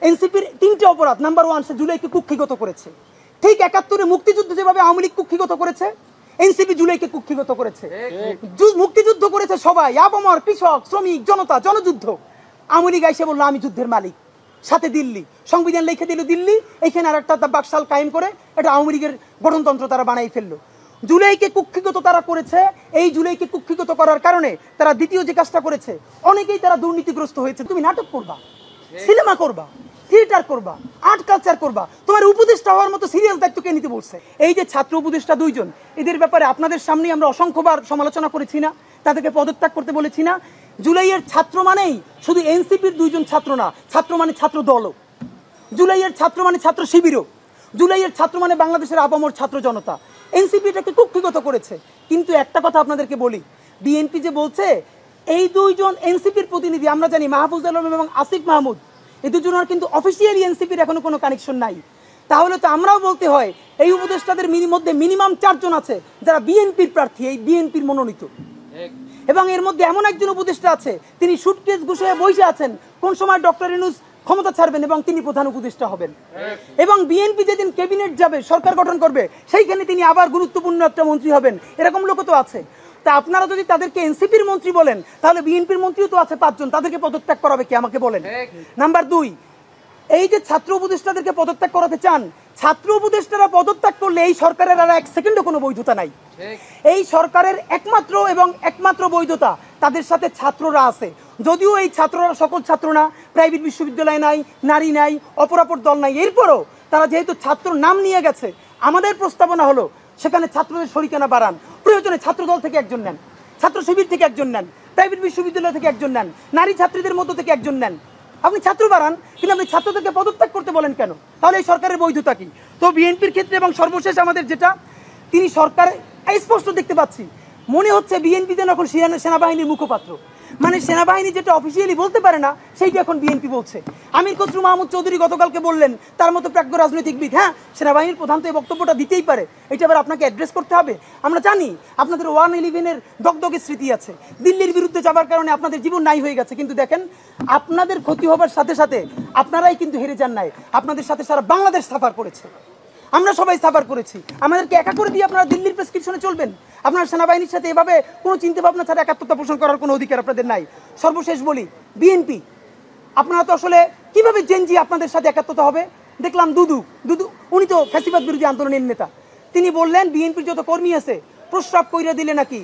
এনসিপির তিনটে অপরাধ। নাম্বার 1, সে জুলাইকে কুক্ষিগত করেছে। ঠিক 71-এ মুক্তিযুদ্ধ যেভাবে আওয়ামী লীগ কুক্ষিগত করেছে, এনসিপি জুলাইকে কুক্ষিগত করেছে। মুক্তিযুদ্ধ করেছে সবাই, আপামর, কৃষক, শ্রমিক, জনতা, জনযুদ্ধ। আওয়ামী লীগ এসে বললো আমি যুদ্ধের মালিক, সাথে দিল্লি সংবিধান লিখে দিল দিল্লি, এইখানে আর একটা বাকশাল কায়েম করে এটা আওয়ামী লীগের গঠনতন্ত্র তারা বানাই ফেললো। জুলাইকে কুক্ষিগত তারা করেছে। এই জুলাইকে কুক্ষিগত করার কারণে তারা দ্বিতীয় যে কাজটা করেছে, অনেকেই তারা দুর্নীতিগ্রস্ত হয়েছে। তুমি নাটক করবা, সিনেমা করবা, থিয়েটার করবা, আর্ট কালচার করবা, তোমার উপদেষ্টা হওয়ার মতো সিরিয়াস দায়িত্ব কে নিতে বলছে? এই যে ছাত্র উপদেষ্টা 2 জন, এদের ব্যাপারে আপনাদের সামনে আমরা অসংখ্যবার সমালোচনা করেছি না? তাদেরকে পদত্যাগ করতে বলেছি না? জুলাইয়ের ছাত্র মানেই শুধু এনসিপির 2 জন ছাত্র না, ছাত্র মানে ছাত্র দলও। জুলাইয়ের ছাত্র মানে ছাত্র শিবিরও। জুলাইয়ের ছাত্র মানে বাংলাদেশের আপামর ছাত্র জনতা। এনসিপি এটাকে কুক্ষিগত করেছে। কিন্তু একটা কথা আপনাদেরকে বলি, বিএনপি যে বলছে এই 2 জন এনসিপির প্রতিনিধি, আমরা জানি মাহফুজ আলম এবং আসিফ মাহমুদ, এই 2 জনের কিন্তু অফিসিয়ালি এনসিপির এখনো কোনো কানেকশন নাই। তাহলে তো আমরাও বলতে হয় এই উপদেষ্টাদের মধ্যে মিনিমাম 4 জন আছে যারা বিএনপির প্রার্থী, এই বিএনপির মনোনীত। এবং এর মধ্যে এমন একজন উপদেষ্টা আছে, তিনি সুটকেস গুছিয়ে বসে আছেন কোন সময় ডক্টর ইউনূস ক্ষমতা ছাড়বেন এবং তিনি প্রধান উপদেষ্টা হবেন। এবং বিএনপি যেদিন ক্যাবিনেট যাবে, সরকার গঠন করবে, সেইখানে তিনি আবার গুরুত্বপূর্ণ একটা মন্ত্রী হবেন। এরকম লোক তো আছে। তা আপনারা যদি তাদেরকে এনসিপির মন্ত্রী বলেন, তাহলে বিএনপির মন্ত্রীও তো আছে 5 জন, তাদেরকে পদত্যাগ করাবে কে আমাকে বলেন? নাম্বার 2, এই যে ছাত্র উপদেষ্টাদেরকে পদত্যাগ করাতে চান, ছাত্র উপদেষ্টারা পদত্যাগ করলে এই সরকারের আর 1 সেকেন্ডও কোনো বৈধতা নাই। এই সরকারের একমাত্র বৈধতা তাদের সাথে ছাত্ররা আছে। যদিও এই ছাত্ররা সকল ছাত্র না, প্রাইভেট বিশ্ববিদ্যালয় নাই, নারী নাই, অপরাপর দল নাই, এরপরও তারা যেহেতু ছাত্র নাম নিয়ে গেছে, আমাদের প্রস্তাবনা হলো সেখানে ছাত্রদের শরিকানা বাড়ান। প্রয়োজনে ছাত্র দল থেকে একজন নেন, ছাত্র শিবির থেকে একজন নেন, প্রাইভেট বিশ্ববিদ্যালয় থেকে একজন নেন, নারী ছাত্রীদের মধ্য থেকে একজন নেন। আপনি ছাত্র বাড়ান, কিন্তু আপনি ছাত্রদেরকে পদত্যাগ করতে বলেন কেন? তাহলে এই সরকারের বৈধতা কি? তো বিএনপির ক্ষেত্রে এবং সর্বশেষ আমাদের যেটা, তিনি সরকার স্পষ্ট দেখতে পাচ্ছি, মনে হচ্ছে বিএনপি যেন এখন সেনাবাহিনীর মুখপাত্র। মানে সেনাবাহিনী যেটা অফিসিয়ালি বলতে পারে না, সেইটা এখন বিএনপি বলছে। আমির খসরু মাহমুদ চৌধুরী গতকালকে বললেন, তার মতো প্রাজ্ঞ রাজনৈতিকবিদ, হ্যাঁ সেনাবাহিনীর প্রধান তো এই বক্তব্যটা দিতেই পারে, এটা আবার আপনাকে অ্যাড্রেস করতে হবে? আমরা জানি আপনাদের 111-এর দগদগে স্মৃতি আছে, দিল্লির বিরুদ্ধে যাবার কারণে আপনাদের জীবন নাই হয়ে গেছে। কিন্তু দেখেন, আপনাদের ক্ষতি হবার সাথে সাথে আপনারাই কিন্তু হেরে যান নাই, আপনাদের সাথে সারা বাংলাদেশ সাফার করেছে, আমরা সবাই সাফার করেছি। আমাদেরকে একা করে দিয়ে আপনারা দিল্লির প্রেসক্রিপশনে চলবেন? আপনার সেনাবাহিনীর সাথে এভাবে কোনো চিন্তা ভাবনা ছাড়া একাত্মতা পোষণ করার কোনো অধিকার আপনাদের নাই। সর্বশেষ বলি, বিএনপি আপনারা তো আসলে কিভাবে জেনজি আপনাদের সাথে একাত্মতা হবে? দেখলাম দুদু উনি তো ফ্যাসিবাদ বিরোধী আন্দোলনের নেতা, তিনি বললেন বিএনপির যত কর্মী আছে প্রস্রাব কইরা দিলে নাকি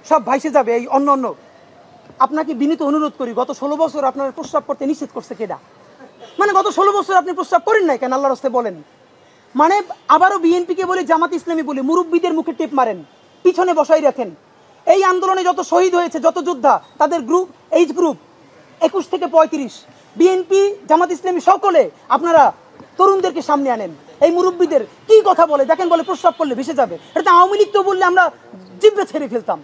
সব ভাইসে যাবে এই অন্য। আপনাকে বিনীত অনুরোধ করি, গত 16 বছর আপনার প্রস্রাব করতে নিষেধ করছে কেডা? মানে গত 16 বছর আপনি প্রস্রাব করেন নাই কেন? আল্লাহর রাস্তায় বলেন। মানে আবারও বিএনপিকে বলে, জামাত ইসলামী বলে, মুরব্বীদের মুখে টেপ মারেন, পিছনে বসাই রাখেন। এই আন্দোলনে যত শহীদ হয়েছে, যত যোদ্ধা, তাদের এইজ গ্রুপ 21 থেকে 35, বিএনপি জামাত ইসলামী সকলে আপনারা তরুণদেরকে সামনে আনেন। এই মুরব্বীদের কি কথা বলে দেখেন, বলে প্রস্রাব করলে ভেসে যাবে। এটা তো আওয়ামী লীগ তো বললে আমরা জিভে ছেড়ে ফেলতাম,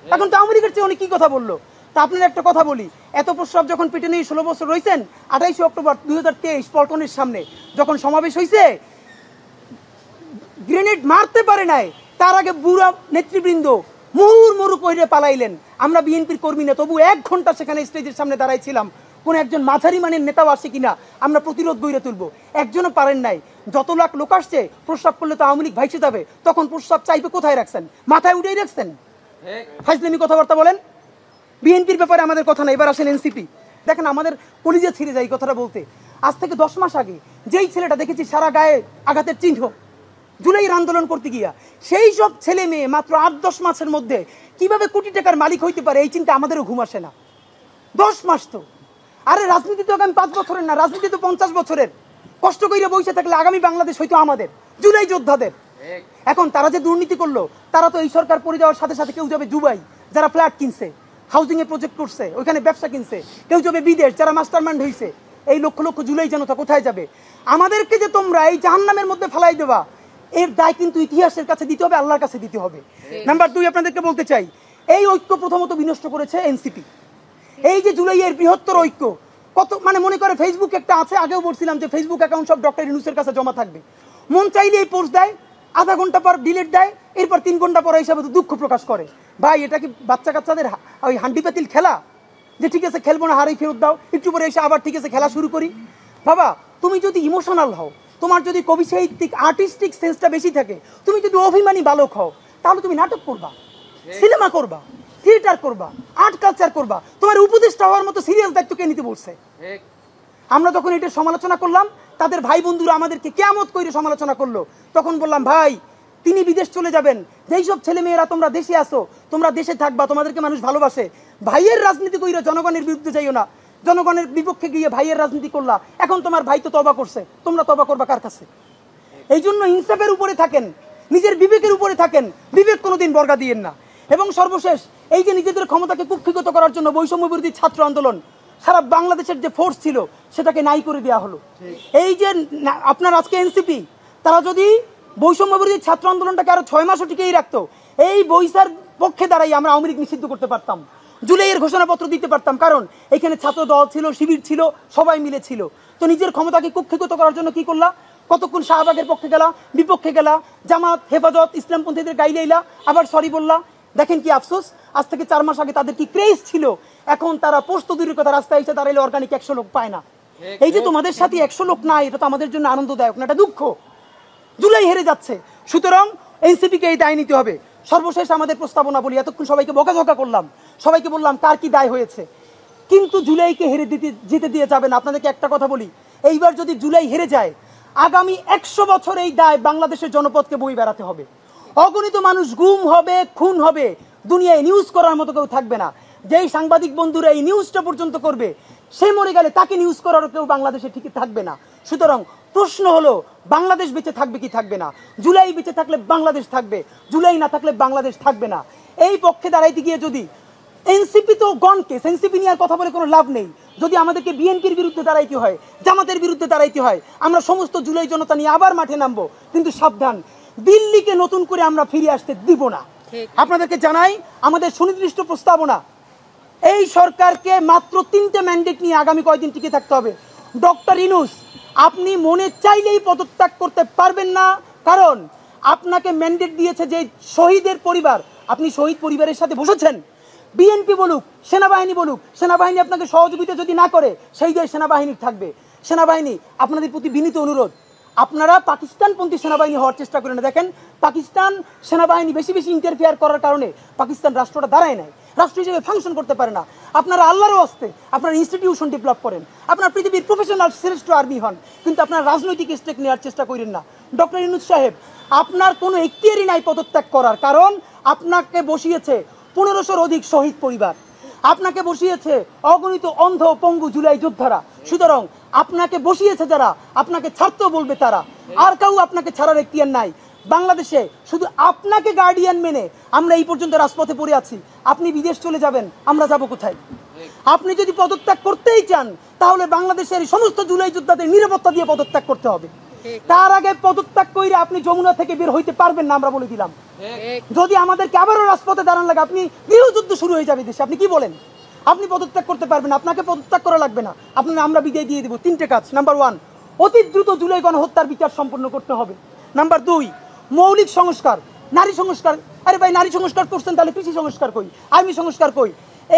এখন তো আওয়ামী লীগের চেয়ে উনি কি কথা বললো। তা আপনার একটা কথা বলি, এত প্রস্রাব যখন পেটে নিয়ে 16 বছর রয়েছেন, 28 অক্টোবর 2023 পল্টনের সামনে যখন সমাবেশ হয়েছে, গ্রেনেড মারতে পারে নাই, তার আগে বুড়া নেতৃবৃন্দ মুহুর্মুহু কইরে পালাইলেন। আমরা বিএনপির কর্মী না, তবু 1 ঘন্টা সেখানে স্টেজের সামনে দাঁড়াইছিলাম, কোন একজন মাঝারি মানের নেতাও আসে কিনা আমরা প্রতিরোধ গড়ে তুলবো, একজনও পারেন নাই। যত লাখ লোক আসছে, প্রস্রাব করলে তো আওয়ামী লীগ ভাইসে যাবে, তখন প্রস্রাব চাইবে কোথায় রাখছেন? মাথায় উঠেই রাখছেন? ফাইজলামি কথাবার্তা বলেন। বিএনপির ব্যাপারে আমাদের কথা না। এবার আসেন এনসিপি। দেখেন, আমাদের কলিজা ছিঁড়ে যায় কথাটা বলতে। আজ থেকে 10 মাস আগে যেই ছেলেটা দেখেছি সারা গায়ে আঘাতের চিহ্ন জুলাইয়ের আন্দোলন করতে গিয়া, সেই সব ছেলে মেয়ে মাত্র 8-10 মাসের মধ্যে কিভাবে কোটি টাকার মালিক হইতে পারে, এই চিন্তা আমাদেরও ঘুম আসে না। 10 মাস তো, আরে রাজনীতি তো আগামী 5 বছরের না, রাজনীতি তো 50 বছরের। কষ্ট কইরা বসে থাকলে আগামী বাংলাদেশ হয়তো আমাদের, জুলাই যোদ্ধাদের। এখন তারা যে দুর্নীতি করলো, তারা তো এই সরকার পড়ে যাওয়ার সাথে সাথে কেউ যাবে দুবাই, যারা ফ্ল্যাট কিনছে, হাউজিং এ প্রজেক্ট করছে, ওইখানে ব্যবসা কিনছে, কেউ যাবে বিদেশ, যারা মাস্টারমাইন্ড হয়েছে। এই লক্ষ লক্ষ জুলাই জনতা কোথায় যাবে? আমাদেরকে যে তোমরা এই জাহান্নামের মধ্যে ফেলাই দেবা, এর দায় কিন্তু ইতিহাসের কাছে দিতে হবে, আল্লাহর কাছে দিতে হবে। নাম্বার 2, আপনাদেরকে বলতে চাই, এই ঐক্য প্রথমত বিনষ্ট করেছে এনসিপি। এই যে জুলাইয়ের বৃহত্তর ঐক্য, কত মানে মনে করে ফেসবুক একটা আছে, আগেও বলছিলাম যে ফেসবুক অ্যাকাউন্ট সব ডক্টর ইউনূসের কাছে জমা থাকবে। মন চাইলে এই পোস্ট দেয়, আধা ঘন্টা পর ডিলিট দেয়, এরপর 3 ঘন্টা পর হিসাবে তো দুঃখ প্রকাশ করে। ভাই, এটা কি বাচ্চা কাচ্চাদের ওই হান্ডি পাতিল খেলা যে ঠিক আছে খেলবো না, হারাই ফেরত দাও, একটু পরে এসে আবার ঠিক আছে খেলা শুরু করি? বাবা তুমি যদি ইমোশনাল হও, তোমার যদি কবি সাহিত্যিক আর্টিস্টিক সেন্সটা বেশি থাকে, তুমি যদি অভিমানী বালক হও, তাহলে তুমি নাটক করবা, সিনেমা করবা, থিয়েটার করবা, আর্ট কালচার করবা। তোমার উপদেষ্টা হওয়ার মতো সিরিয়াস দায়িত্ব কে নিতে বলছে? আমরা যখন এটার সমালোচনা করলাম, তাদের ভাই বন্ধুরা আমাদেরকে কিয়ামত করে সমালোচনা করলো। তখন বললাম, ভাই তিনি বিদেশ চলে যাবেন, যেই সব ছেলে মেয়েরা তোমরা দেশে আসো, তোমরা দেশে থাকবা, তোমাদেরকে মানুষ ভালোবাসে। ভাইয়ের রাজনীতি কইরা জনগণের বিরুদ্ধে যাইও না, জনগণের বিপক্ষে গিয়ে ভাইয়ের রাজনীতি করলা। এখন তোমার ভাই তো তবা করছে, তোমরা তবা করবা কার কাছে? এই জন্য ইনসাফের উপরে থাকেন, নিজের বিবেকের উপরে থাকেন, বিবেক কোনোদিন বর্গা দিয়েন না। এবং সর্বশেষ, এই যে নিজেদের ক্ষমতাকে কুক্ষিগত করার জন্য বৈষম্য বিরোধী ছাত্র আন্দোলন, সারা বাংলাদেশের যে ফোর্স ছিল সেটাকে নাই করে দেওয়া হলো। এই যে আপনার আজকে এনসিপি, তারা যদি বৈষম্য বিরোধী ছাত্র আন্দোলনটাকে আরো 6 মাসও টিকেই রাখতো, এই বৈশার পক্ষে দাঁড়াই আমরা আওয়ামী লীগ নিষিদ্ধ করতে পারতাম, জুলাইয়ের ঘোষণাপত্র দিতে পারতাম। কারণ এখানে ছাত্র দল ছিল, শিবির ছিল, সবাই মিলে ছিল। তো নিজের ক্ষমতাকে কুক্ষিগত করার জন্য কি করলা? কতক্ষণ শাহবাগের পক্ষে গেলা, বিপক্ষে গেলা, জামাত, হেফাজত, ইসলামপন্থীদের গাইলাইলা, আবার সরি বললা। দেখেন কি আফসোস, আজ থেকে 4 মাস আগে তাদের কি ক্রেজ ছিল, এখন তারা পোস্ত দূরের কথা রাস্তায় এসে দাঁড়াইলে অর্গানিক 100 লোক পায় না। এই যে তোমাদের সাথে 100 লোক নাই, এটা তো আমাদের জন্য আনন্দদায়ক না, এটা দুঃখ। জুলাই হেরে যাচ্ছে, সুতরাং এনসিপিকে এই দায় নিতে হবে। সর্বশেষ আমাদের প্রস্তাবনা বলি, এতক্ষণ সবাইকে বকাঝকা করলাম, সবাইকে বললাম কার কি দায় হয়েছে, কিন্তু জুলাইকে হেরে যেতে দিয়ে যাবেন। আপনাদেরকে একটা কথা বলি, এইবার যদি জুলাই হেরে যায়, আগামী 100 বছর এই দায় বাংলাদেশের জনপদকে বই বেড়াতে হবে। অগণিত মানুষ গুম হবে, খুন হবে, দুনিয়ায় নিউজ করার মতো কেউ থাকবে না। যেই সাংবাদিক বন্ধুরা এই নিউজটা পর্যন্ত করবে, সে মরে গেলে তাকে নিউজ করারও কেউ বাংলাদেশে ঠিক থাকবে না। সুতরাং প্রশ্ন হলো, বাংলাদেশ বেঁচে থাকবে কি থাকবে না? জুলাই বেঁচে থাকলে বাংলাদেশ থাকবে, জুলাই না থাকলে বাংলাদেশ থাকবে না। এই পক্ষে দাঁড়াইতে গিয়ে যদি এনসিপি তো গন কেস, এনসিপি নিয়ে আর কথা বলে কোনো লাভ নেই। যদি আমাদেরকে বিএনপির বিরুদ্ধে দাঁড়াইতে হয়, জামাতের বিরুদ্ধে দাঁড়াইতে হয়, আমরা সমস্ত জুলাই জনতা নিয়ে আবার মাঠে নামবো। কিন্তু সাবধান, দিল্লিকে নতুন করে আমরা ফিরে আসতে দিব না। আপনাদেরকে জানাই আমাদের সুনির্দিষ্ট প্রস্তাবনা, এই সরকারকে মাত্র 3টে ম্যান্ডেট নিয়ে আগামী কয়েকদিন টিকে থাকতে হবে। ডক্টর ইউনূস, আপনি মনে চাইলেই পদত্যাগ করতে পারবেন না, কারণ আপনাকে ম্যান্ডেট দিয়েছে যে শহীদের পরিবার, আপনি শহীদ পরিবারের সাথে বসেছেন। বিএনপি বলুক, সেনাবাহিনী বলুক, সেনাবাহিনী আপনাকে সহযোগিতা যদি না করে, সেই দেশ সেনাবাহিনীর থাকবে। সেনাবাহিনী, আপনাদের প্রতি বিনীত অনুরোধ, আপনারা পাকিস্তানপন্থী সেনাবাহিনী হওয়ার চেষ্টা করেন। দেখেন, পাকিস্তান সেনাবাহিনী বেশি বেশি ইন্টারফেয়ার করার কারণে পাকিস্তান রাষ্ট্রটা দাঁড়ায় নাই, রাষ্ট্র হিসেবে ফাংশন করতে পারে না। আপনারা আল্লাহরও আস্তে আপনার ইনস্টিটিউশন ডেভেলপ করেন, আপনার পৃথিবীর প্রফেশনাল শ্রেষ্ঠ আর্মি হন, কিন্তু আপনার রাজনৈতিক স্টেক নেওয়ার চেষ্টা করেন না। ডক্টর ইউনূস সাহেব, আপনার কোনো এখতিয়ারই নাই পদত্যাগ করার, কারণ আপনাকে বসিয়েছে 1500-র অধিক শহীদ পরিবার, আপনাকে বসিয়েছে অগণিত অন্ধ পঙ্গু জুলাই যোদ্ধারা। সুতরাং আপনাকে বসিয়েছে যারা, আপনাকে ছাড়তেও বলবে তারা, আর কেউ আপনাকে ছাড়ার এখতিয়ার নাই। বাংলাদেশে শুধু আপনাকে গার্ডিয়ান মেনে আমরা এই পর্যন্ত রাজপথে পড়ে আছি। আপনি বিদেশ চলে যাবেন, আমরা যাব কোথায়? আপনি যদি পদত্যাগ করতেই চান, তাহলে বাংলাদেশের সমস্ত জুলাই যোদ্ধাদের নিরাপত্তা দিয়ে পদত্যাগ করতে হবে। তার আগে পদত্যাগ করে আপনি যমুনা থেকে বের হইতে পারবেন না, আমরা বলে দিলাম। যদি আমাদেরকে আবারও রাজপথে দাঁড়ান লাগে, আপনি গৃহযুদ্ধ শুরু হয়ে যাবে দেশে। আপনি কি বলেন? আপনি পদত্যাগ করতে পারবেন না, আপনাকে পদত্যাগ করা লাগবে না, আমরা বিদায় দিয়ে দেবো। 3টে কাজ। নাম্বার 1, অতি দ্রুত জুলাই গণহত্যার বিচার সম্পন্ন করতে হবে। নাম্বার 2, মৌলিক সংস্কার, নারী সংস্কার। আরে ভাই, নারী সংস্কার করছেন, তাহলে কৃষি সংস্কার কই, আইনি সংস্কার কই?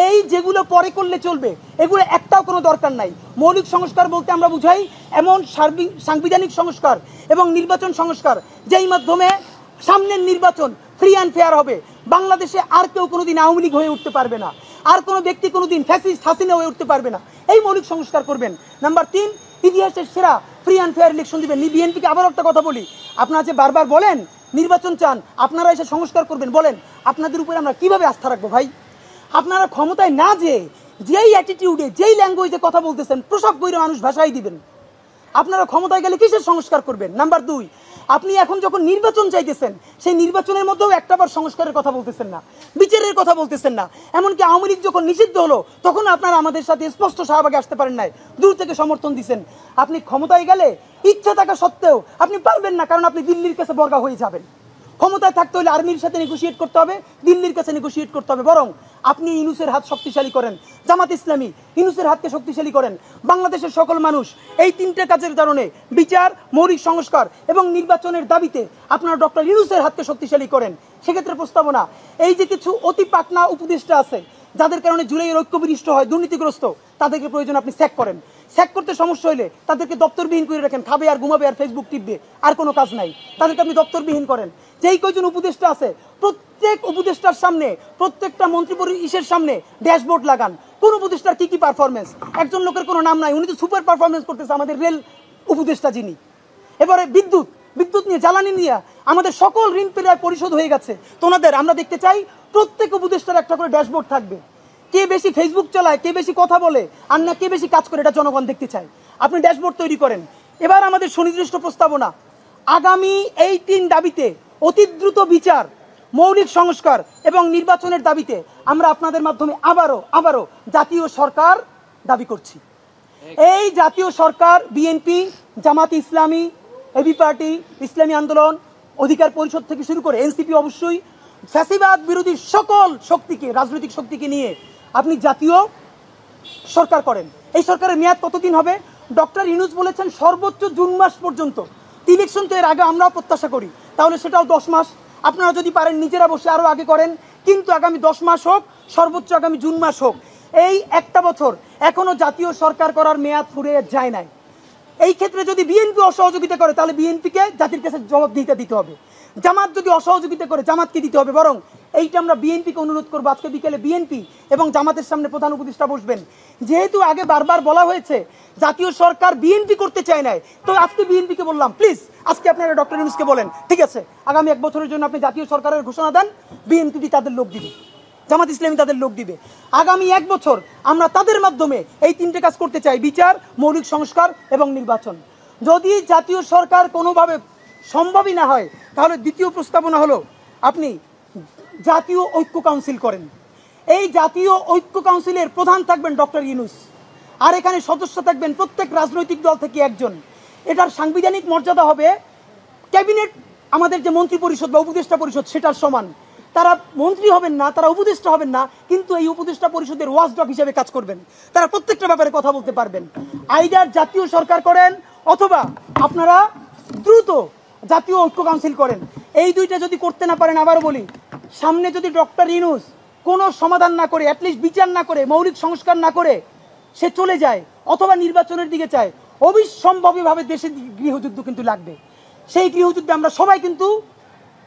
এই যেগুলো পরে করলে চলবে, এগুলো একটাও কোনো দরকার নাই। মৌলিক সংস্কার বলতে আমরা বুঝাই এমন সাংবিধানিক সংস্কার এবং নির্বাচন সংস্কার, যেই মাধ্যমে সামনের নির্বাচন ফ্রি অ্যান্ড ফেয়ার হবে। বাংলাদেশে আর কেউ কোনোদিন আওয়ামী লীগ হয়ে উঠতে পারবে না, আর কোনো ব্যক্তি কোনোদিন ফ্যাসিস্ট হাসিনা হয়ে উঠতে পারবে না। এই মৌলিক সংস্কার করবেন। নাম্বার 3, ইতিহাসের সেরা ফ্রি অ্যান্ড ফেয়ার ইলেকশন দিবেন। বিএনপিকে আবার একটা কথা বলি, আপনারা যে বারবার বলেন নির্বাচন চান, আপনারা এসে সংস্কার করবেন, বলেন আপনাদের উপরে আমরা কিভাবে আস্থা রাখবো ভাই? আপনারা ক্ষমতায় না যেই অ্যাটিটিউডে, যেই ল্যাঙ্গুয়েজে কথা বলতেছেন, প্রসব বইরে মানুষ ভাষাই দিবেন। আপনারা ক্ষমতায় গেলে কিসের সংস্কার করবেন? নাম্বার 2, আপনি এখন যখন নির্বাচন চাইতেছেন, সেই নির্বাচনের মধ্যেও একটাবার সংস্কারের কথা বলতেছেন না, বিচারের কথা বলতেছেন না। এমনকি আওয়ামী লীগ যখন নিষিদ্ধ হলো, তখন আপনারা আমাদের সাথে স্পষ্ট শাহবাগে আসতে পারেন নাই, দূর থেকে সমর্থন দিচ্ছেন। আপনি ক্ষমতায় গেলে ইচ্ছা থাকা সত্ত্বেও আপনি পারবেন না, কারণ আপনি দিল্লির কাছে বর্গা হয়ে যাবেন। ক্ষমতায় থাকতে হলে আর্মির সাথে নেগোশিয়েট করতে হবে, দিল্লির কাছে নেগোশিয়েট করতে হবে। বরং আপনি ইউনূসের হাত শক্তিশালী করেন, জামাত ইসলামী ইউনূসের হাতকে শক্তিশালী করেন। বাংলাদেশের সকল মানুষ এই 3টে কাজের কারণে, বিচার, মৌলিক সংস্কার এবং নির্বাচনের দাবিতে আপনারা ডক্টর ইউনূসের হাতকে শক্তিশালী করেন। সেক্ষেত্রে প্রস্তাবনা, এই যে কিছু অতি পাকনা উপদেষ্টা আছে, যাদের কারণে জুলাইয়ের ঐক্য বিনষ্ট হয়, দুর্নীতিগ্রস্ত, তাদেরকে প্রয়োজন আপনি স্যাক করেন। স্যাক করতে সমস্যা হলে তাদেরকে দপ্তরবিহীন করে রাখেন, খাবে আর ঘুমাবে আর ফেসবুক টিপবে, আর কোনো কাজ নাই, তাদেরকে আপনি দপ্তরবিহীন করেন। যেই কয়জন উপদেষ্টা আছে প্রত্যেক উপদেষ্টার সামনে, প্রত্যেকটা মন্ত্রী পরিষদের সামনে ড্যাশবোর্ড লাগান, কোন উপদেষ্টার কি কি পারফরমেন্স, একজন লোকের কোনো নাম নাই, উনি তো সুপার পারফরমেন্স করতেছে আমাদের রেল উপদেষ্টা যিনি। এবারে বিদ্যুৎ নিয়ে, জ্বালানি নিয়ে আমাদের সকল ঋণ প্রায় পরিশোধ হয়ে গেছে। তোমাদের আমরা দেখতে চাই প্রত্যেক উপদেষ্টার একটা করে ড্যাশবোর্ড থাকবে, কে বেশি ফেসবুক চালায়, কে বেশি কথা বলে, আর না কে বেশি কাজ করে, এটা জনগণ দেখতে চায়। আপনি ড্যাশবোর্ড তৈরি করেন। এবার আমাদের সুনির্দিষ্ট প্রস্তাবনা, আগামী এই 3 দাবিতে অতি দ্রুত বিচার, মৌলিক সংস্কার এবং নির্বাচনের দাবিতে আমরা আপনাদের মাধ্যমে আবারও জাতীয় সরকার দাবি করছি। এই জাতীয় সরকার BNP, Jamaat Islami, AB party, ইসলামী আন্দোলন, অধিকার পরিষদ থেকে শুরু করে এনসিপি, অবশ্যই ফ্যাসিবাদ বিরোধী সকল শক্তিকে, রাজনৈতিক শক্তিকে নিয়ে আপনি জাতীয় সরকার করেন। এই সরকারের মেয়াদ কতদিন হবে? ডক্টর ইউনূস বলেছেন সর্বোচ্চ জুন মাস পর্যন্ত। ইলেকশন তো এর আগে আমরাও প্রত্যাশা করি, তাহলে সেটাও 10 মাস। আপনারা যদি পারেন নিজেরা বসে আরও আগে করেন, কিন্তু আগামী 10 মাস হোক, সর্বোচ্চ আগামী জুন মাস হোক। এই একটা বছর এখনো জাতীয় সরকার করার মেয়াদ ফুরিয়ে যায় নাই। এই ক্ষেত্রে যদি বিএনপি অসহযোগিতা করে তাহলে বিএনপিকে জাতির কাছে জবাবদিহিতা দিতে হবে। জামাত যদি অসহযোগিতা করে জামাতকে দিতে হবে। বরং এইটা আমরা বিএনপিকে অনুরোধ করবো, আজকে বিকেলে বিএনপি এবং জামাতের সামনে প্রধান উপদেষ্টা বসবেন। যেহেতু আগে বারবার বলা হয়েছে জাতীয় সরকার বিএনপি করতে চায় নাই, তো আজকে বিএনপিকে বললাম প্লিজ আজকে আপনারা ডক্টর ইউনূসকে বলেন ঠিক আছে আগামী 1 বছরের জন্য আপনি জাতীয় সরকারের ঘোষণা দেন, বিএনপি তাদের লোক দিবে, জামাত ইসলামী তাদের লোক দিবে। আগামী 1 বছর আমরা তাদের মাধ্যমে এই 3টে কাজ করতে চাই, বিচার, মৌলিক সংস্কার এবং নির্বাচন। যদি জাতীয় সরকার কোনোভাবে সম্ভবই না হয় তাহলে দ্বিতীয় প্রস্তাবনা হলো আপনি জাতীয় ঐক্য কাউন্সিল করেন। এই জাতীয় ঐক্য কাউন্সিলের প্রধান থাকবেন ডক্টর ইউনূস, আর এখানে সদস্য থাকবেন প্রত্যেক রাজনৈতিক দল থেকে একজন। এটার সাংবিধানিক মর্যাদা হবে ক্যাবিনেট, আমাদের যে মন্ত্রী পরিষদ বা উপদেষ্টা পরিষদ সেটার সমান। তারা মন্ত্রী হবেন না, তারা উপদেষ্টা হবেন না, কিন্তু এই উপদেষ্টা পরিষদের ওয়াচডগ হিসেবে কাজ করবেন। তারা প্রত্যেকটা ব্যাপারে কথা বলতে পারবেন। আইদার জাতীয় সরকার করেন অথবা আপনারা দ্রুত জাতীয় ঐক্য কাউন্সিল করেন। এই দুইটা যদি করতে না পারেন, আবারও বলি, সামনে যদি ডক্টর ইউনূস কোনো সমাধান না করে, অ্যাটলিস্ট বিচার না করে, মৌলিক সংস্কার না করে সে চলে যায় অথবা নির্বাচনের দিকে চায়, অবিসম্ভাবীভাবে দেশে গৃহযুদ্ধ কিন্তু লাগবে। সেই গৃহযুদ্ধে আমরা সবাই কিন্তু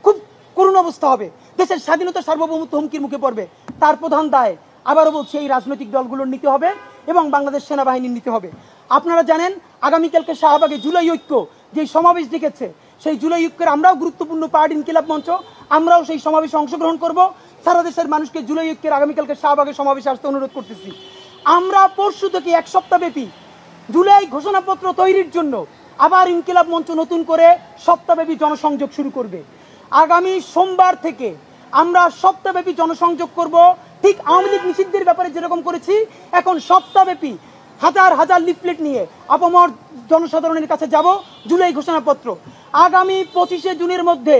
খুব করুণ অবস্থা হবে, দেশের স্বাধীনতা সার্বভৌমত্ব হুমকির মুখে পড়বে। তার প্রধান দায়, আবারও বলছি, এই রাজনৈতিক দলগুলোর নিতে হবে এবং বাংলাদেশ সেনাবাহিনীর নিতে হবে। আপনারা জানেন আগামীকালকে শাহবাগে জুলাই ঐক্য যে সমাবেশ ডেকেছে, সেই জুলাই ঐক্যের আমরাও গুরুত্বপূর্ণ পার্ট, ইনকিলাব মঞ্চ, আমরাও সেই সমাবেশে অংশগ্রহণ করব। সারা দেশের মানুষকে জুলাই ঐক্যের আগামীকালকে শাহবাগে সমাবেশে আসতে অনুরোধ করতেছি। আমরা পরশু থেকে 1 সপ্তাহব্যাপী জুলাই ঘোষণাপত্র তৈরির জন্য আবার ইনকিলাব মঞ্চ নতুন করে সপ্তাহব্যাপী জনসংযোগ শুরু করবে। আগামী সোমবার থেকে আমরা সপ্তাহব্যাপী জনসংযোগ করব, ঠিক আওয়ামী লীগ নিষিদ্ধের ব্যাপারে যেরকম করেছি, এখন সপ্তাহব্যাপী হাজার হাজার লিফলেট নিয়ে আপামর জনসাধারণের কাছে যাব জুলাই ঘোষণাপত্র। আগামী 25শে জুনের মধ্যে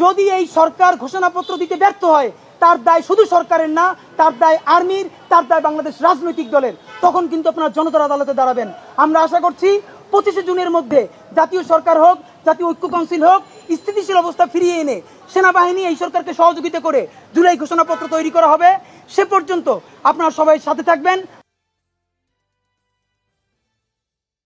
যদি এই সরকার ঘোষণাপত্র দিতে ব্যর্থ হয়, তার দায় শুধু সরকারের না, তার দায় আর্মির, তার দায় বাংলাদেশ রাজনৈতিক দলের। তখন কিন্তু আপনারা জনতার আদালতে দাঁড়াবেন। আমরা আশা করছি 25শে জুনের মধ্যে জাতীয় সরকার হোক, জাতীয় ঐক্য কাউন্সিল হোক, স্থিতিশীল অবস্থা ফিরিয়ে এনে সেনাবাহিনী এই সরকারকে সহযোগিতা করে জুলাই ঘোষণাপত্র তৈরি করা হবে। সে পর্যন্ত আপনারা সবাই সাথে থাকবেন।